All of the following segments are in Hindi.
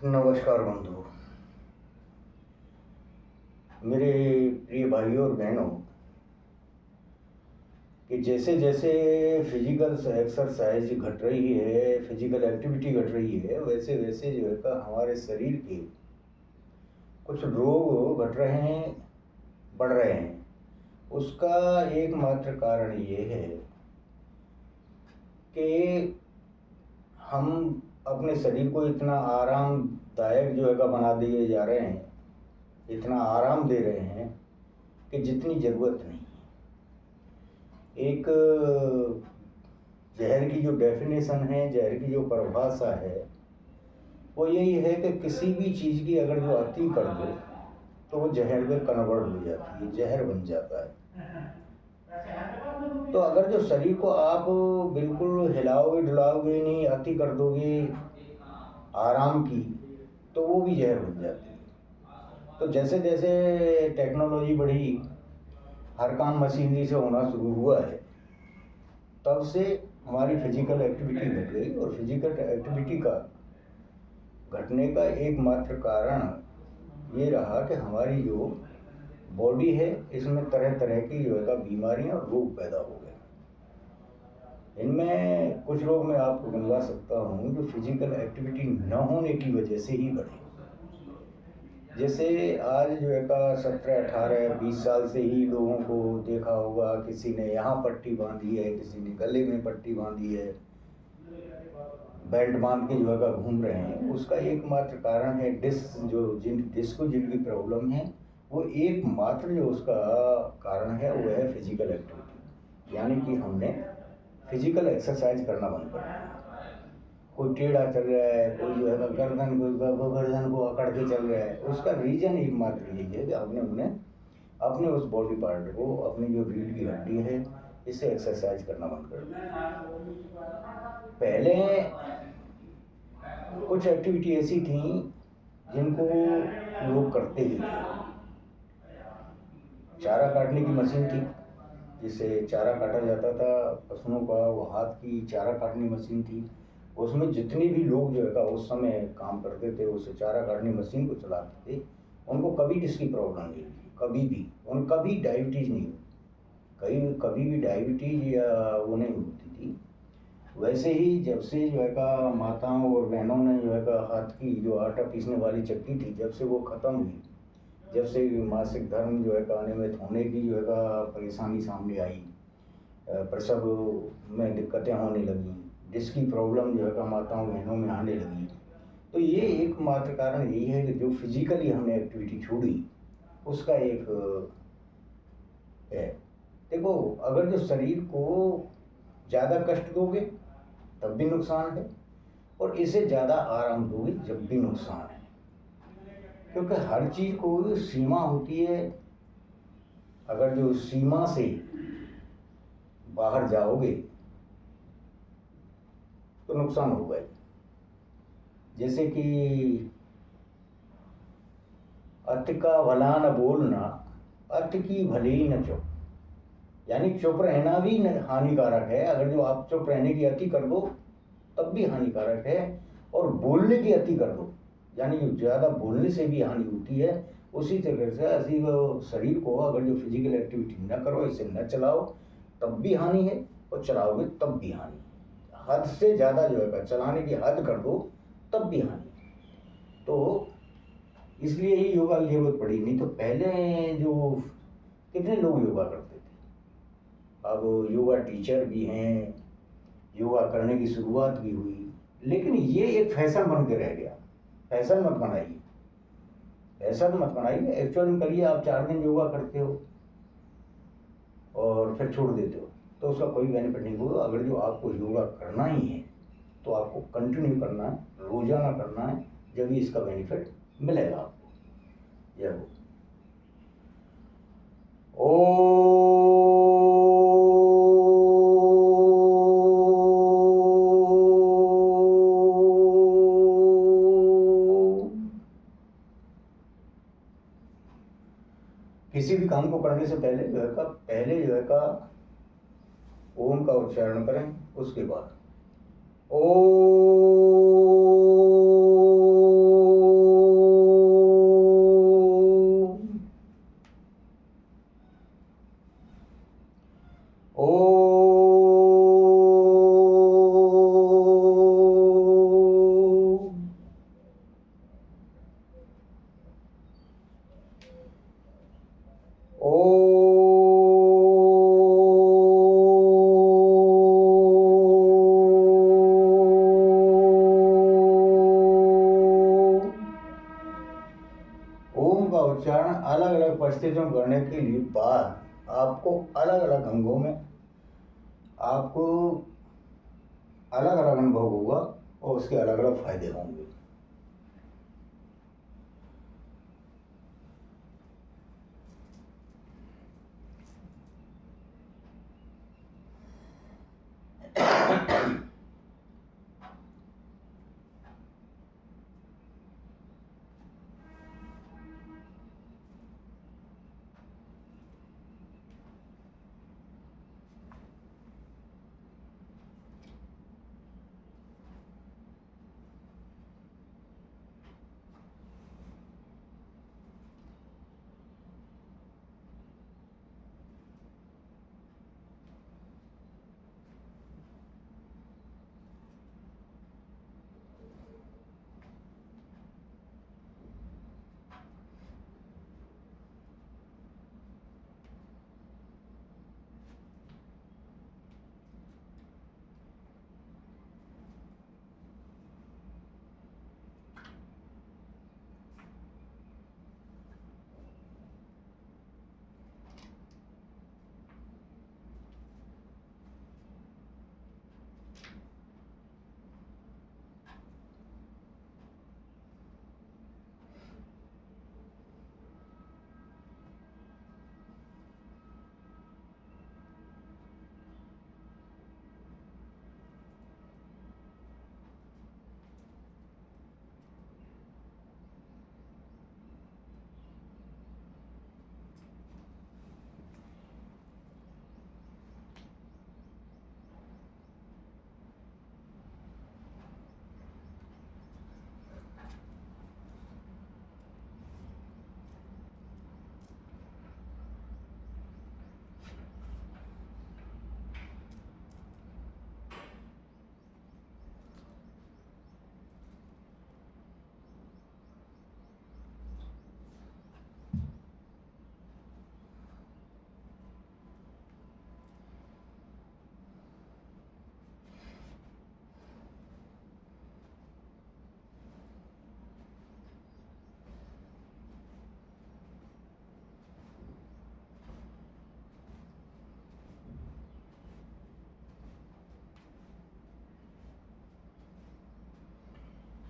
नमस्कार बंधु, मेरे प्रिय भाइयों और बहनों। कि जैसे जैसे फिजिकल एक्सरसाइज घट रही है, फिजिकल एक्टिविटी घट रही है, वैसे वैसे जो है का हमारे शरीर के कुछ रोग घट रहे हैं, बढ़ रहे हैं। उसका एकमात्र कारण ये है कि हम अपने शरीर को इतना आरामदायक जो है का बना दिए जा रहे हैं, इतना आराम दे रहे हैं कि जितनी ज़रूरत नहीं। एक जहर की जो डेफिनेशन है, जहर की जो परिभाषा है, वो यही है कि किसी भी चीज़ की अगर जो अति कर दो तो वो जहर में कन्वर्ट हो जाती है, जहर बन जाता है। तो अगर जो शरीर को आप बिल्कुल हिलाओगे डुलाओगे नहीं, अति कर दोगे आराम की, तो वो भी जहर बन जाती है। तो जैसे जैसे टेक्नोलॉजी बढ़ी, हर काम मशीनरी से होना शुरू हुआ है, तब से हमारी फिजिकल एक्टिविटी घट गई। और फिजिकल एक्टिविटी का घटने का एकमात्र कारण ये रहा कि हमारी जो बॉडी है, इसमें तरह तरह की जो है बीमारियां और रोग पैदा हो गए। इनमें कुछ रोग मैं आपको गिनवा सकता हूँ जो फिजिकल एक्टिविटी न होने की वजह से ही बढ़े। जैसे आज जो है का 17, 18, 20 साल से ही लोगों को देखा होगा, किसी ने यहाँ पट्टी बांधी है, किसी ने गले में पट्टी बांधी है, बेल्ट बांध के जो है घूम रहे हैं। उसका एकमात्र कारण है डिस्क, डिस्क को जिनकी प्रॉब्लम है, वो एकमात्र जो उसका कारण है वो है फिजिकल एक्टिविटी। यानी कि हमने फिजिकल एक्सरसाइज करना बंद कर दिया। कोई टेढ़ा चल रहा है, कोई जो है गर्दन को अकड़ के चल रहा है, उसका रीजन एकमात्र यही है कि हमने उन्हें अपने उस बॉडी पार्ट को, अपनी जो रीढ़ की हड्डी है, इससे एक्सरसाइज करना बंद कर दिया। पहले कुछ एक्टिविटी ऐसी थी जिनको लोग करते ही थे। चारा काटने की मशीन थी, जिससे चारा काटा जाता था पशुओं का, वो हाथ की चारा काटने मशीन थी। उसमें जितने भी लोग जो है उस समय काम करते थे, उस चारा काटने मशीन को चलाते थे, उनको कभी इसकी प्रॉब्लम नहीं हुई, कभी भी। उन कभी डायबिटीज़ नहीं हुई, कभी भी डायबिटीज़ या वो नहीं होती थी। वैसे ही जब से जो है का माताओं और बहनों ने जो है का हाथ की जो आटा पीसने वाली चक्की थी, जब से वो ख़त्म हुई, जब से मासिक धर्म जो है का अनियमित होने की जो है का परेशानी सामने आई, प्रसव में दिक्कतें होने लगी, जिसकी प्रॉब्लम जो है का माताओं बहनों में आने लगी, तो ये एकमात्र कारण यही है कि जो फिजिकली हमने एक्टिविटी छोड़ी, उसका एक है। देखो, अगर जो शरीर को ज़्यादा कष्ट दोगे तब भी नुकसान है, और इसे ज़्यादा आराम दोगे जब भी नुकसान है। क्योंकि हर चीज़ को सीमा होती है। अगर जो सीमा से बाहर जाओगे तो नुकसान होगा ही। जैसे कि अति का भला न बोलना, अति की भली न चुप। यानी चुप रहना भी हानिकारक है। अगर जो आप चुप रहने की अति कर दो तब भी हानिकारक है, और बोलने की अति कर दो, यानी जो ज़्यादा बोलने से भी हानि होती है। उसी तरह से ऐसी शरीर को अगर जो फिजिकल एक्टिविटी न करो, इसे न चलाओ, तब भी हानि है, और चलाओगे तब भी हानि है। हद से ज़्यादा जो है चलाने की हद कर दो तब भी हानि। तो इसलिए ही योगा की जरूरत पड़ी। नहीं तो पहले जो कितने लोग योगा करते थे, अब योगा टीचर भी हैं, योगा करने की शुरुआत भी हुई, लेकिन ये एक फैशन बन के रह गया। फैशन मत बनाइए, फैशन मत बनाइए, एक्चुअल में करिए। आप 4 दिन योगा करते हो और फिर छोड़ देते हो तो उसका कोई बेनिफिट नहीं होगा। अगर जो आपको योगा करना ही है तो आपको कंटिन्यू करना है, रोजाना करना है, जब भी इसका बेनिफिट मिलेगा आपको। यह ओ किसी भी काम को करने से पहले जो है का ओम का उच्चारण करें, उसके बाद ओ ओम का उच्चारण अलग अलग परिस्थितियों में करने के लिए बाद आपको अलग अलग अंगों में आपको अलग अलग अनुभव होगा और उसके अलग अलग फायदे होंगे।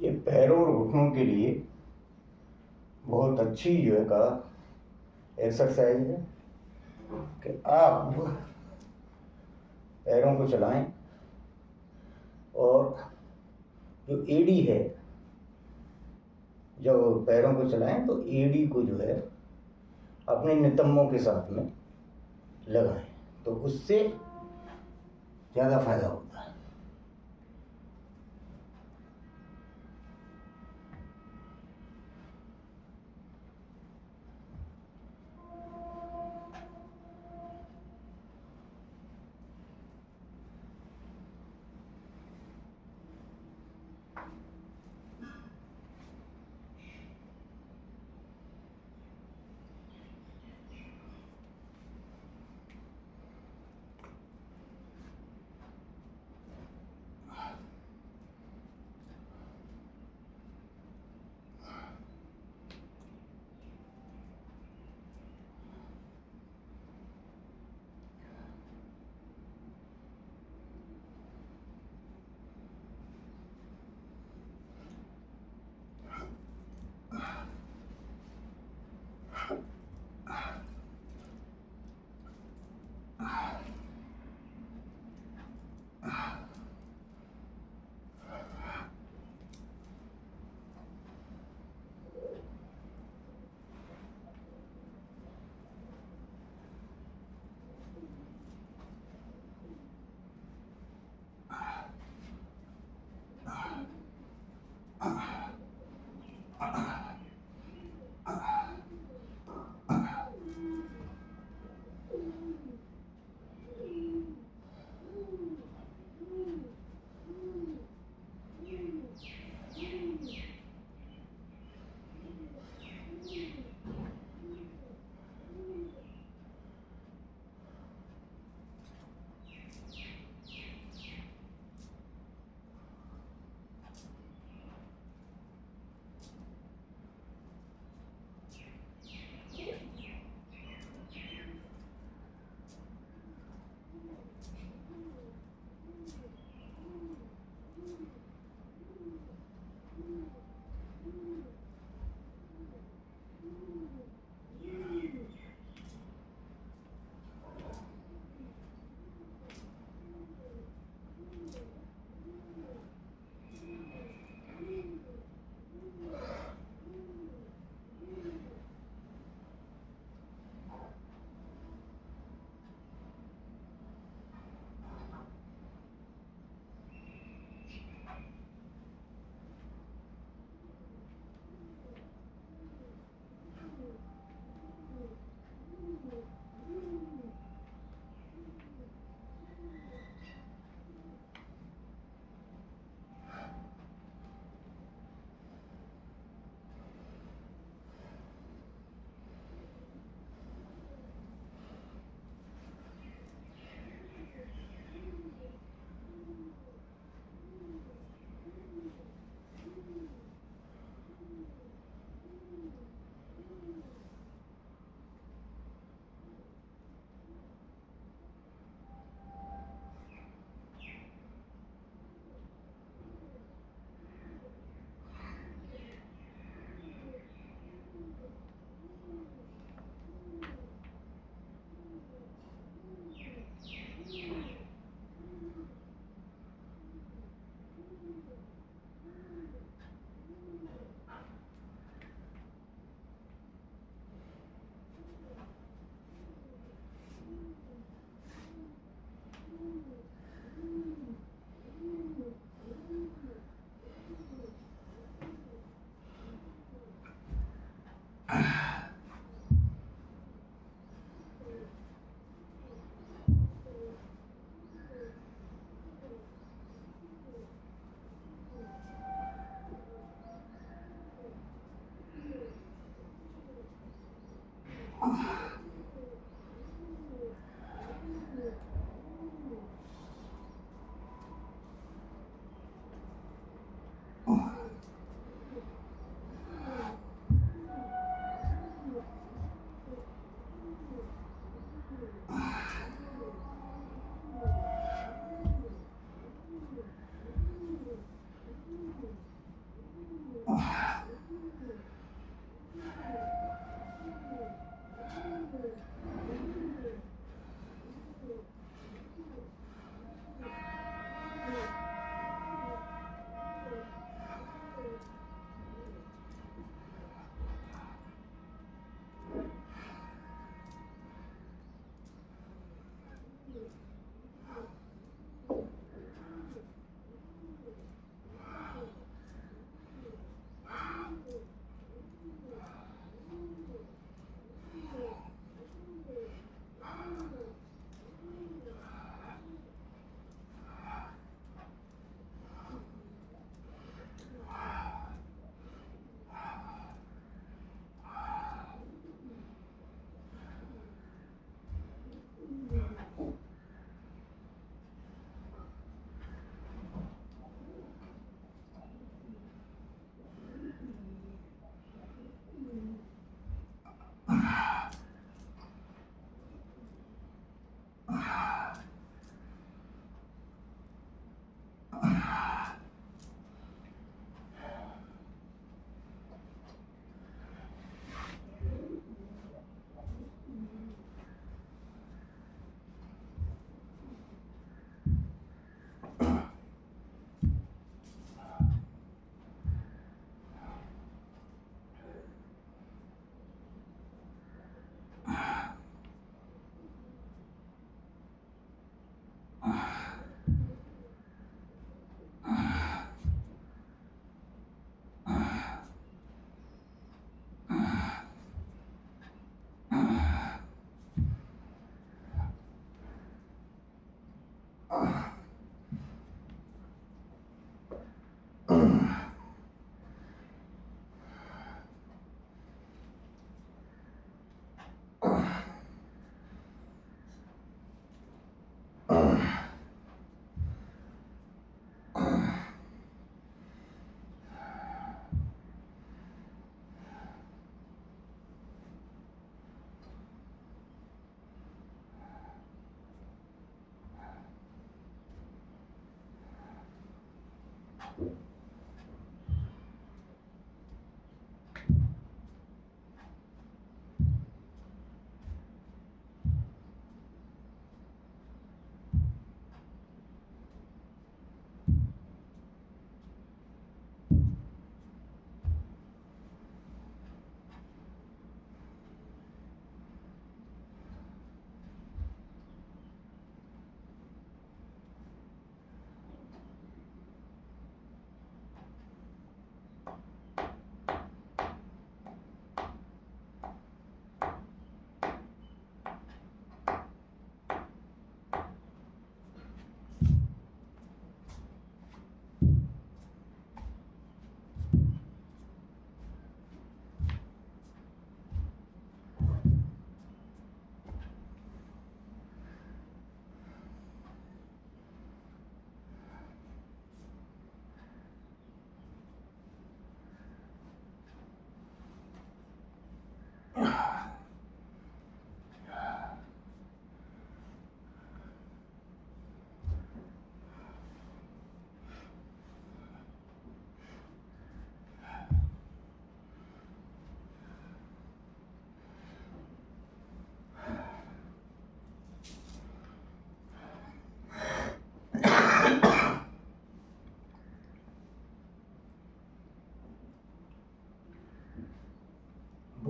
ये पैरों और घुटनों के लिए बहुत अच्छी जो है का एक्सरसाइज है कि आप पैरों को चलाएं और जो एड़ी है, जब पैरों को चलाएं तो एड़ी को जो है अपने नितंबों के साथ में लगाएं, तो उससे ज़्यादा फायदा होता है।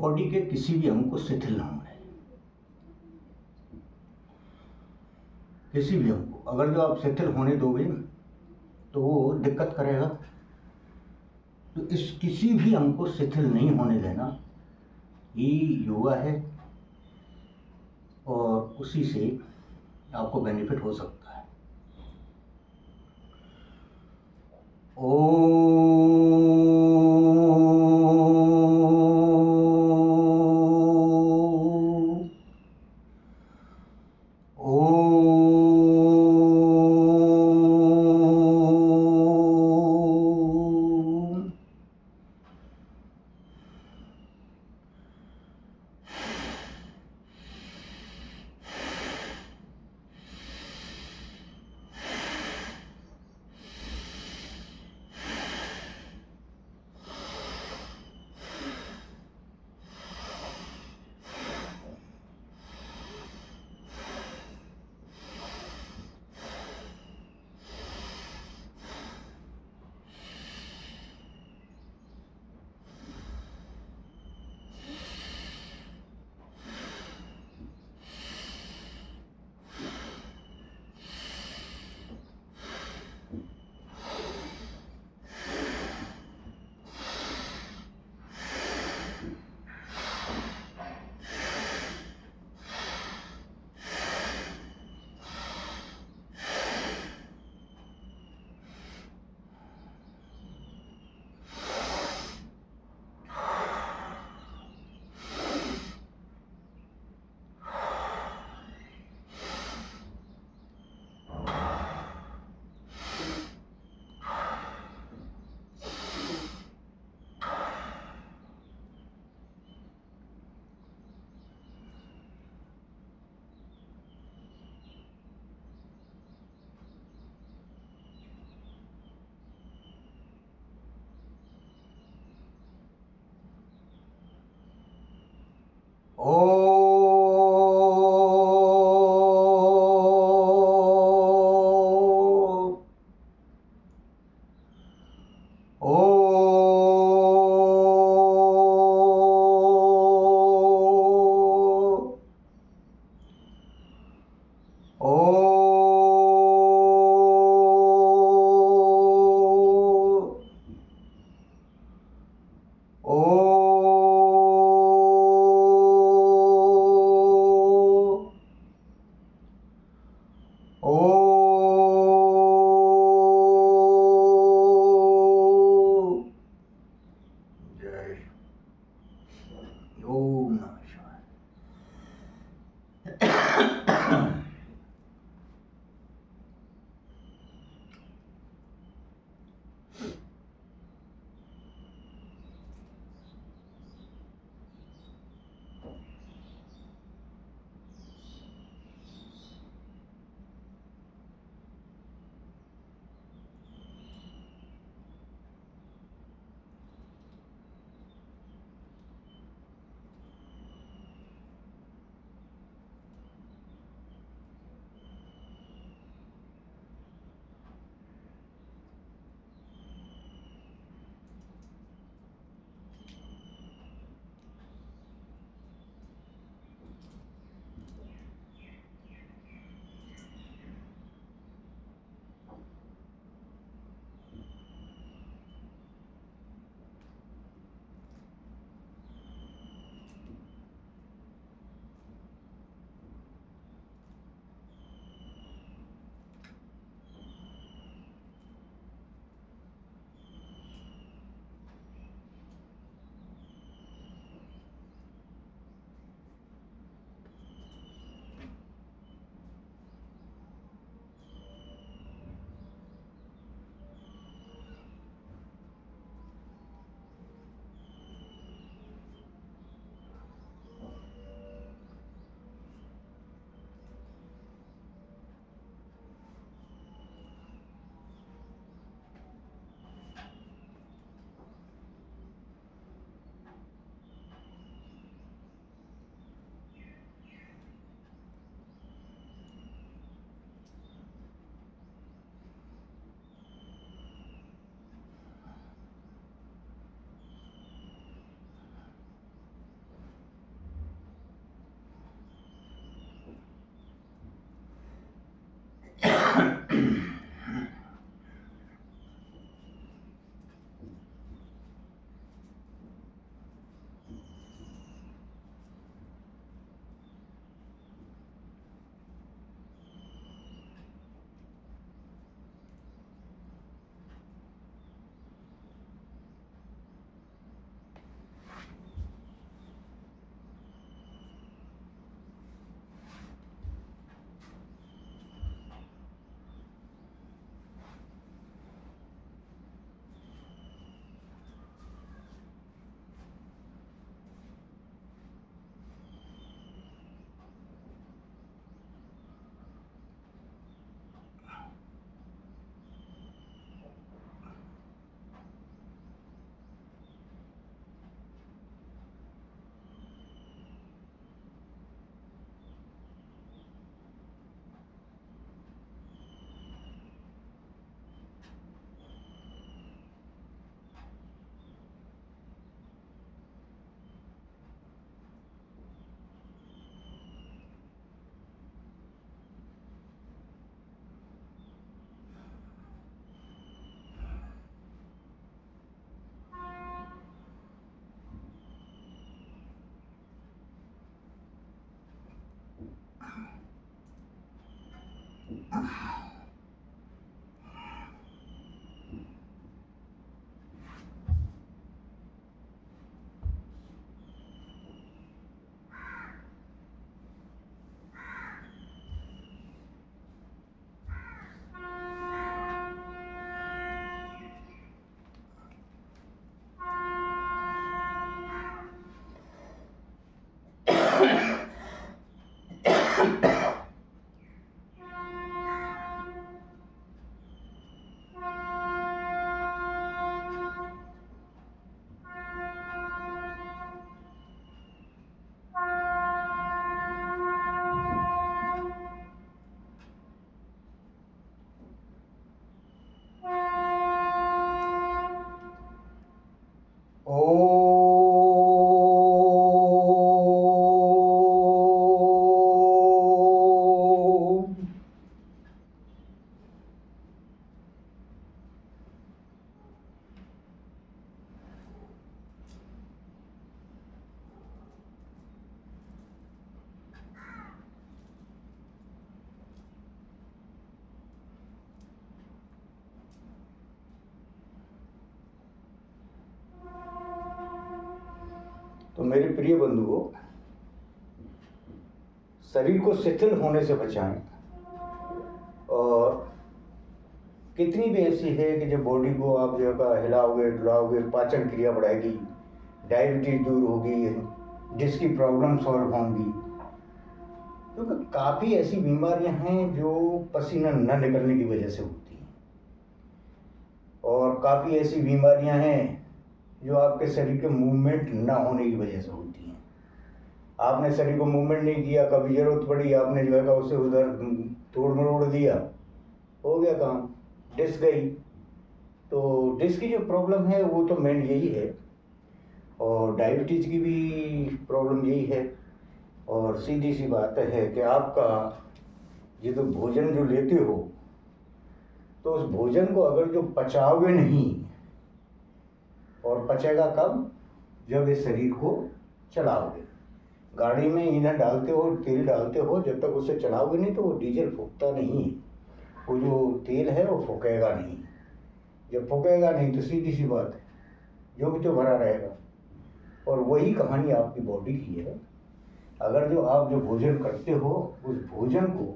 बॉडी के किसी भी अंग को शिथिल न होने, किसी भी अंग को अगर जो आप शिथिल होने दोगे तो वो दिक्कत करेगा। तो इस किसी भी अंग को शिथिल नहीं होने देना ये योगा है, और उसी से आपको बेनिफिट हो सकता है। ओ ओ ओ जय ओम नमः शिवाय। तो मेरे प्रिय बंधुओं, शरीर को शिथिल होने से बचाएं। और कितनी भी ऐसी है कि जब बॉडी को आप जो है हिलाओगे डुलाओगे, पाचन क्रिया बढ़ाएगी, डायबिटीज दूर होगी, डिस्क की प्रॉब्लम सॉल्व होंगी। क्योंकि काफ़ी ऐसी बीमारियां हैं जो पसीना न निकलने की वजह से होती हैं, और काफ़ी ऐसी बीमारियां हैं जो आपके शरीर के मूवमेंट न होने की वजह से होती हैं। आपने शरीर को मूवमेंट नहीं किया, कभी ज़रूरत पड़ी आपने जो है उसे उधर तोड़ मरोड़ दिया, हो गया काम, डिस्क गई। तो डिस्क की जो प्रॉब्लम है वो तो मेन यही है, और डायबिटीज़ की भी प्रॉब्लम यही है। और सीधी सी बात है कि आपका ये तो भोजन जो लेते हो, तो उस भोजन को अगर जो पचाओगे नहीं, और पचेगा कब? जब इस शरीर को चलाओगे। गाड़ी में ईंधन डालते हो, तेल डालते हो, जब तक उसे चलाओगे नहीं तो वो डीजल फूकता नहीं है, वो जो तेल है वो फूकेगा नहीं। जब फूकेगा नहीं तो सीधी सी बात है, जो भी तो भरा रहेगा। और वही कहानी आपकी बॉडी की है। अगर जो आप जो भोजन करते हो, उस भोजन को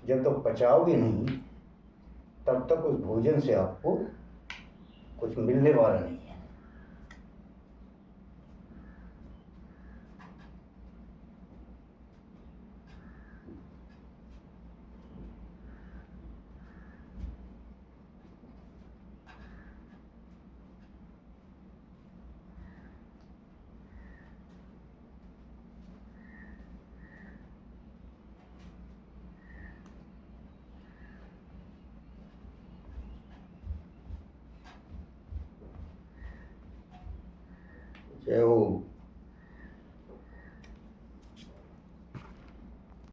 जब तक पचाओगे नहीं, तब तक उस भोजन से आपको कुछ मिलने वाला नहीं है। जय हो।